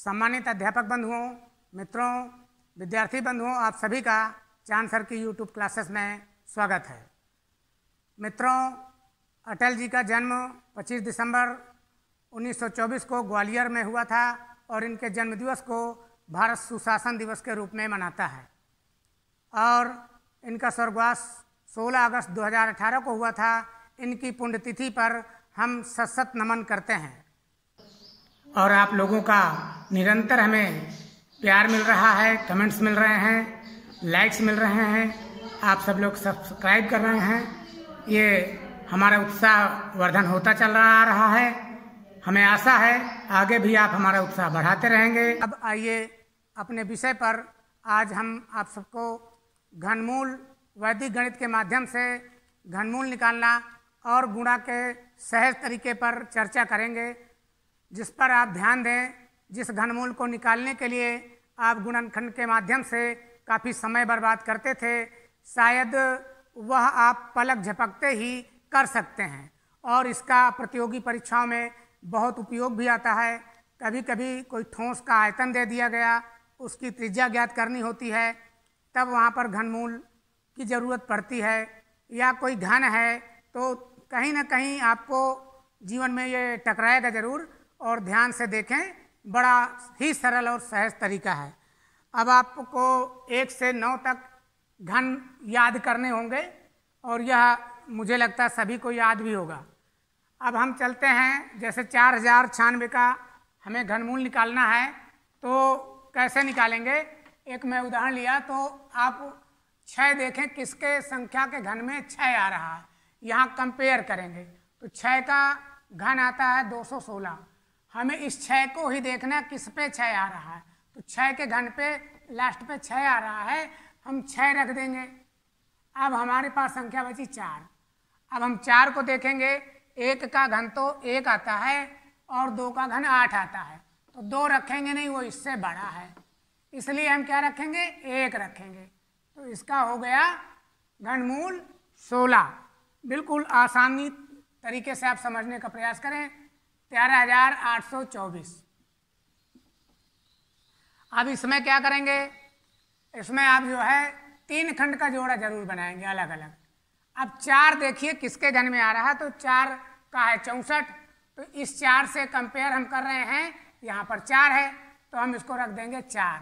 सम्मानित अध्यापक बंधुओं, मित्रों, विद्यार्थी बंधुओं, आप सभी का चांद सर की यूट्यूब क्लासेस में स्वागत है। मित्रों, अटल जी का जन्म 25 दिसंबर 1924 को ग्वालियर में हुआ था और इनके जन्मदिवस को भारत सुशासन दिवस के रूप में मनाता है और इनका स्वर्गवास 16 अगस्त 2018 को हुआ था। इनकी पुण्यतिथि पर हम सशत नमन करते हैं और आप लोगों का निरंतर हमें प्यार मिल रहा है, कमेंट्स मिल रहे हैं, लाइक्स मिल रहे हैं, आप सब लोग सब्सक्राइब कर रहे हैं। ये हमारा उत्साह वर्धन होता चल रहा है। हमें आशा है आगे भी आप हमारा उत्साह बढ़ाते रहेंगे। अब आइए अपने विषय पर। आज हम आप सबको घनमूल वैदिक गणित के माध्यम से घनमूल निकालना और गुणा के सहज तरीके पर चर्चा करेंगे, जिस पर आप ध्यान दें। जिस घनमूल को निकालने के लिए आप गुणनखंड के माध्यम से काफ़ी समय बर्बाद करते थे, शायद वह आप पलक झपकते ही कर सकते हैं और इसका प्रतियोगी परीक्षाओं में बहुत उपयोग भी आता है। कभी कभी कोई ठोस का आयतन दे दिया गया, उसकी त्रिज्या ज्ञात करनी होती है, तब वहाँ पर घनमूल की ज़रूरत पड़ती है। या कोई घन है तो कहीं ना कहीं आपको जीवन में ये टकराएगा ज़रूर, और ध्यान से देखें, बड़ा ही सरल और सहज तरीका है। अब आपको 1 से 9 तक घन याद करने होंगे और यह मुझे लगता है सभी को याद भी होगा। अब हम चलते हैं। जैसे 4096 का हमें घनमूल निकालना है तो कैसे निकालेंगे। एक मैं उदाहरण लिया तो आप 6 देखें, किसके संख्या के घन में 6 आ रहा है। यहाँ कंपेयर करेंगे तो 6 का घन आता है 216। हमें इस 6 को ही देखना है किस पे 6 आ रहा है। तो 6 के घन पे लास्ट पे 6 आ रहा है, हम 6 रख देंगे। अब हमारे पास संख्या बची 4। अब हम 4 को देखेंगे। 1 का घन तो 1 आता है और 2 का घन 8 आता है, तो 2 रखेंगे नहीं, वो इससे बड़ा है, इसलिए हम क्या रखेंगे, 1 रखेंगे। तो इसका हो गया घनमूल 16। बिल्कुल आसानी तरीके से आप समझने का प्रयास करें। 13824। अब इसमें क्या करेंगे, इसमें आप जो है 3 खंड का जोड़ा जरूर बनाएंगे अलग अलग। अब 4 देखिए किसके घन में आ रहा है, तो 4 का है 64। तो इस 4 से कंपेयर हम कर रहे हैं, यहाँ पर 4 है तो हम इसको रख देंगे 4।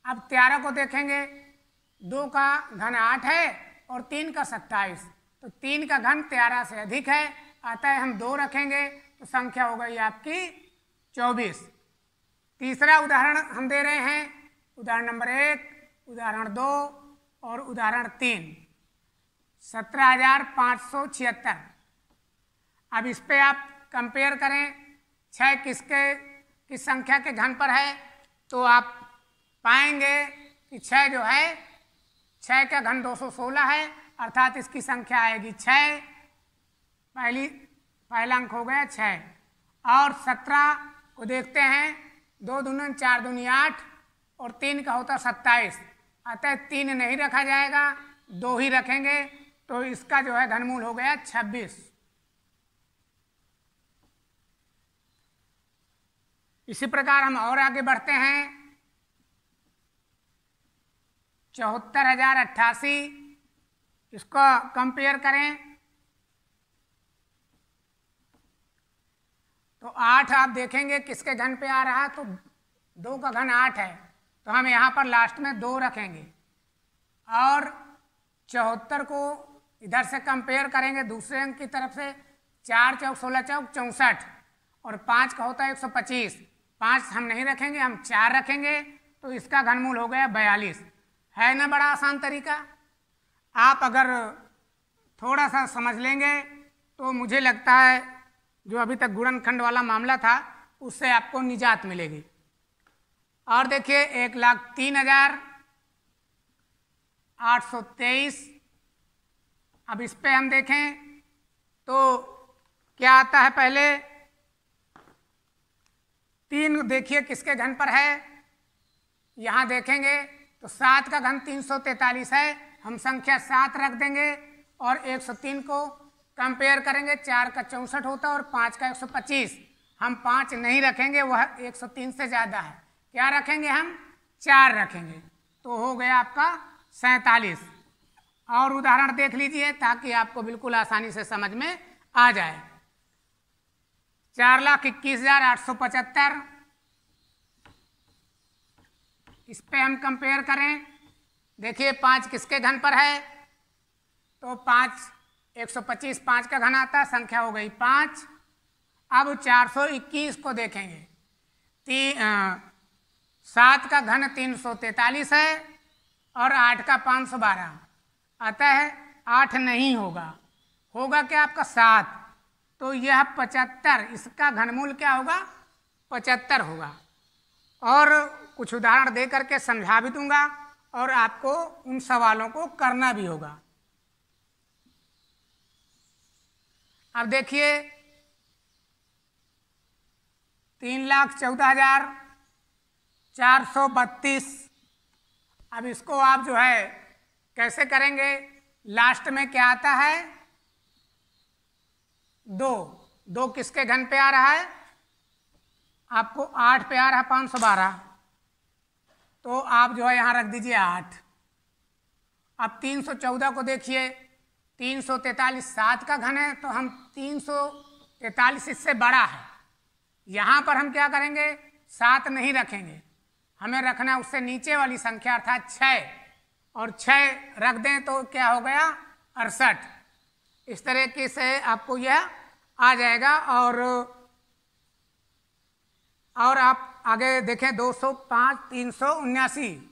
अब 13 को देखेंगे। 2 का घन 8 है और 3 का 27, तो 3 का घन 13 से अधिक है, अतः हम 2 रखेंगे, तो संख्या हो गई आपकी 24। तीसरा उदाहरण हम दे रहे हैं, उदाहरण नंबर 1, उदाहरण 2 और उदाहरण 3। 17576। अब इस पे आप कंपेयर करें 6 किस संख्या के घन पर है, तो आप पाएंगे कि 6 जो है 6 का घन 216 है, अर्थात इसकी संख्या आएगी 6। पहला अंक हो गया 6। और 17 को देखते हैं। 2 दूनी 4 दूनी 8 और 3 का होता 27, अतः 3 नहीं रखा जाएगा, 2 ही रखेंगे, तो इसका जो है घनमूल हो गया 26। इसी प्रकार हम और आगे बढ़ते हैं। 74088, इसको कंपेयर करें तो 8 आप देखेंगे किसके घन पे आ रहा है, तो 2 का घन 8 है, तो हम यहाँ पर लास्ट में 2 रखेंगे। और 74 को इधर से कंपेयर करेंगे दूसरे अंक की तरफ से। 4 चौक 16 चौक 64 और 5 का होता है 125। 5 हम नहीं रखेंगे, हम 4 रखेंगे, तो इसका घनमूल हो गया 42। है ना बड़ा आसान तरीका। आप अगर थोड़ा सा समझ लेंगे तो मुझे लगता है जो अभी तक गुणनखंड वाला मामला था उससे आपको निजात मिलेगी। और देखिए 1,03,823। अब इस पे हम देखें तो क्या आता है। पहले 3 देखिए किसके घन पर है, यहाँ देखेंगे तो 7 का घन 343 है, हम संख्या 7 रख देंगे। और 103 को कंपेयर करेंगे। 4 का 64 होता है और 5 का 125, हम 5 नहीं रखेंगे, वह 103 से ज़्यादा है, क्या रखेंगे हम? 4 रखेंगे, तो हो गया आपका 47। और उदाहरण देख लीजिए ताकि आपको बिल्कुल आसानी से समझ में आ जाए। 4,21,875, इस पे हम कंपेयर करें। देखिए 5 किसके घन पर है? तो 5 125 5 का घन आता है, संख्या हो गई 5। अब 421 को देखेंगे। 7 का घन 343 है और 8 का 512, अतः 8 नहीं होगा। होगा क्या आपका? 7। तो यह 75, इसका घनमूल क्या होगा? 75 होगा। और कुछ उदाहरण दे करके समझा भी दूंगा और आपको उन सवालों को करना भी होगा। अब देखिए 3,14,432। अब इसको आप जो है कैसे करेंगे? लास्ट में क्या आता है? 2। 2 किसके घन पे आ रहा है? आपको 8 पे आ रहा है, 512। तो आप जो है यहाँ रख दीजिए 8। अब 314 को देखिए। 343 7 का घन है, तो हम 343 इससे बड़ा है। यहाँ पर हम क्या करेंगे? 7 नहीं रखेंगे, हमें रखना है उससे नीचे वाली संख्या अर्थात 6। और 6 रख दें तो क्या हो गया? 68। इस तरीके से आपको यह आ जाएगा। और आप आगे देखें 205 379,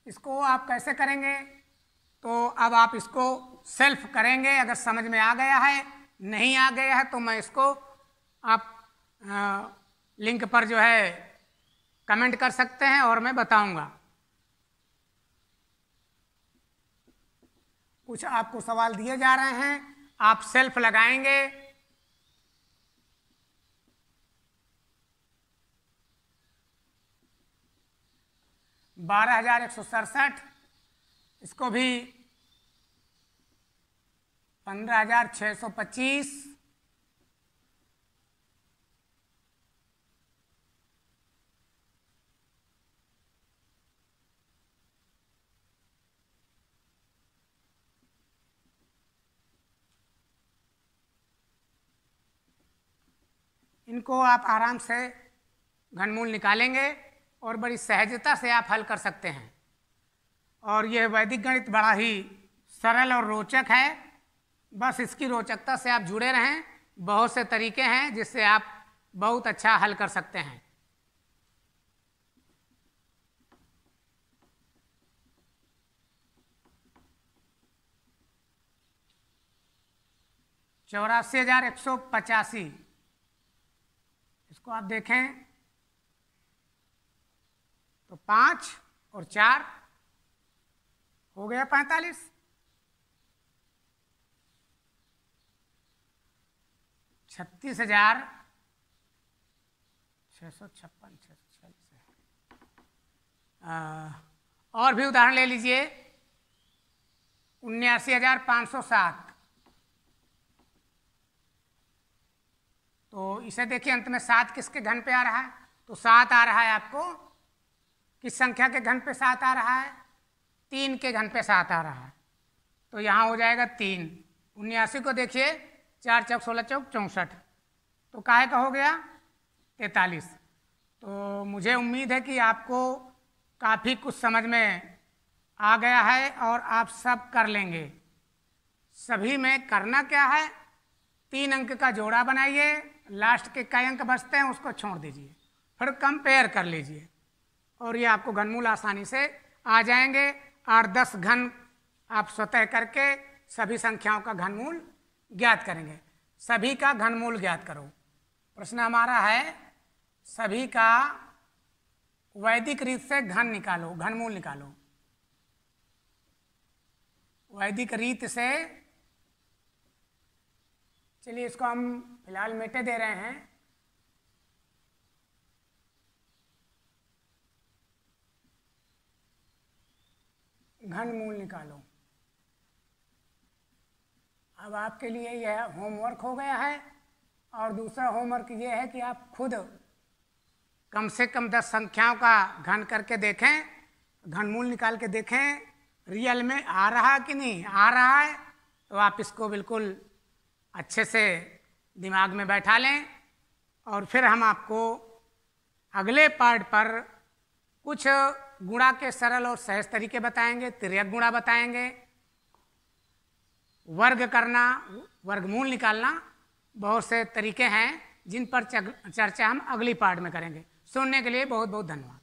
इसको आप कैसे करेंगे? तो अब आप इसको सेल्फ करेंगे। अगर समझ में आ गया है, नहीं आ गया है तो मैं इसको आप लिंक पर जो है कमेंट कर सकते हैं और मैं बताऊंगा। कुछ आपको सवाल दिए जा रहे हैं, आप सेल्फ लगाएंगे। बारह 12,167, इसको भी 15,625, इनको आप आराम से घनमूल निकालेंगे और बड़ी सहजता से आप हल कर सकते हैं। और यह वैदिक गणित बड़ा ही सरल और रोचक है। बस इसकी रोचकता से आप जुड़े रहें। बहुत से तरीके हैं जिससे आप बहुत अच्छा हल कर सकते हैं। चौरासी 1,185, इसको आप देखें तो 5 और 4 हो गया 45। 36,656 और भी उदाहरण ले लीजिए। 79,507, तो इसे देखिए अंत में 7 किसके घन पे आ रहा है? तो 7 आ रहा है आपको। किस संख्या के घन पे 7 आ रहा है? 3 के घन पे 7 आ रहा है, तो यहाँ हो जाएगा 3। 79 को देखिए, 4 चौक 16 चौक 64, तो काहे का हो गया? 43। तो मुझे उम्मीद है कि आपको काफ़ी कुछ समझ में आ गया है और आप सब कर लेंगे। सभी में करना क्या है? 3 अंक का जोड़ा बनाइए, लास्ट के कई अंक बचते हैं उसको छोड़ दीजिए, फिर कंपेयर कर लीजिए और ये आपको घनमूल आसानी से आ जाएंगे। 8-10 घन आप स्वतः करके सभी संख्याओं का घनमूल ज्ञात करेंगे। सभी का घनमूल ज्ञात करो। प्रश्न हमारा है सभी का वैदिक रीत से घन निकालो, घनमूल निकालो। वैदिक रीत से, चलिए इसको हम फिलहाल मिटे दे रहे हैं। घनमूल निकालो। अब आपके लिए यह होमवर्क हो गया है। और दूसरा होमवर्क ये है कि आप खुद कम से कम 10 संख्याओं का घन करके देखें, घनमूल निकाल के देखें रियल में आ रहा कि नहीं आ रहा है, तो आप इसको बिल्कुल अच्छे से दिमाग में बैठा लें। और फिर हम आपको अगले पार्ट पर कुछ गुणा के सरल और सहज तरीके बताएंगे, तिर्यक गुणा बताएंगे, वर्ग करना, वर्गमूल निकालना, बहुत से तरीके हैं जिन पर चर्चा हम अगली पार्ट में करेंगे। सुनने के लिए बहुत बहुत धन्यवाद।